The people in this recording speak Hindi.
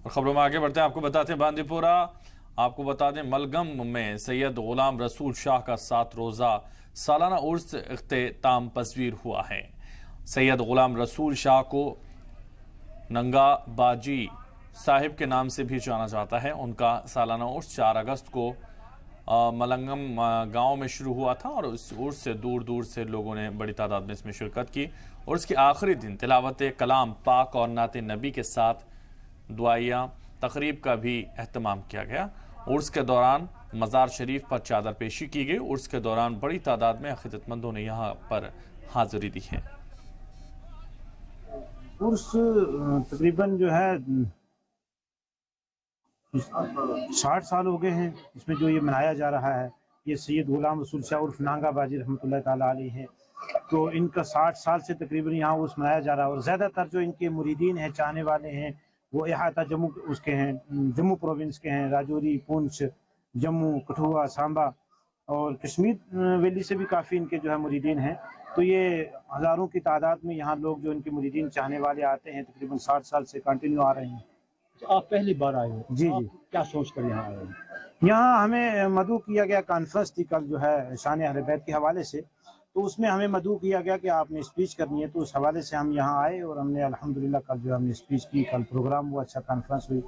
और खबरों में आगे बढ़ते हैं, आपको बताते हैं बांदीपुरा, आपको बता दें मलगम में सैयद गुलाम रसूल शाह का 7 रोज़ा सालाना उर्स इख्तिताम पज़ीर हुआ है। सैयद गुलाम रसूल शाह को नंगा बाजी साहिब के नाम से भी जाना जाता है। उनका सालाना उर्स 4 अगस्त को मलंगम गांव में शुरू हुआ था और उस उर्स से दूर दूर से लोगों ने बड़ी तादाद में इसमें शिरकत की। उर्स के आखिरी दिन तिलावत कलाम पाक और नात नबी के साथ दुआया तकरीब का भी अहतमाम किया गया। उर्स के दौरान मज़ार शरीफ पर चादर पेशी की गई। उर्स के दौरान बड़ी तादाद में अक़ीदतमंदों ने यहाँ पर हाजिरी दी है। उर्स तकरीबन जो है 60 साल हो गए हैं इसमें जो ये मनाया जा रहा है। ये सैयद गुलाम रसूल शाह उर्फ नांगा बाजी रहमतुल्लाह ताला अलैह हैं, तो इनका 60 साल से तकरीबन यहाँ उर्स मनाया जा रहा है। और ज़्यादातर जो इनके मुरीदीन हैं, चाहने वाले हैं, वो इहाता जम्मू उसके हैं, जम्मू प्रोविंस के हैं, राजौरी, पुंछ, जम्मू, कठुआ, सांबा और कश्मीर वैली से भी काफ़ी इनके जो है मुरीदीन हैं। तो ये हज़ारों की तादाद में यहाँ लोग जो इनके मुरीदीन चाहने वाले आते हैं, तकरीबन 60 साल से कंटिन्यू आ रहे हैं। तो आप पहली बार आए हो? जी आप जी, क्या सोच कर यहाँ आए हो? यहाँ हमें मदऊ किया गया, कॉन्फ्रेंस थी कल जो है शान अहले बैत के हवाले से, तो उसमें हमें मदऊ किया गया कि आपने स्पीच करनी है, तो उस हवाले से हम यहाँ आए और हमने अल्हम्दुलिल्लाह कल जो हमने स्पीच की, कल प्रोग्राम हुआ, अच्छा कॉन्फ्रेंस हुई।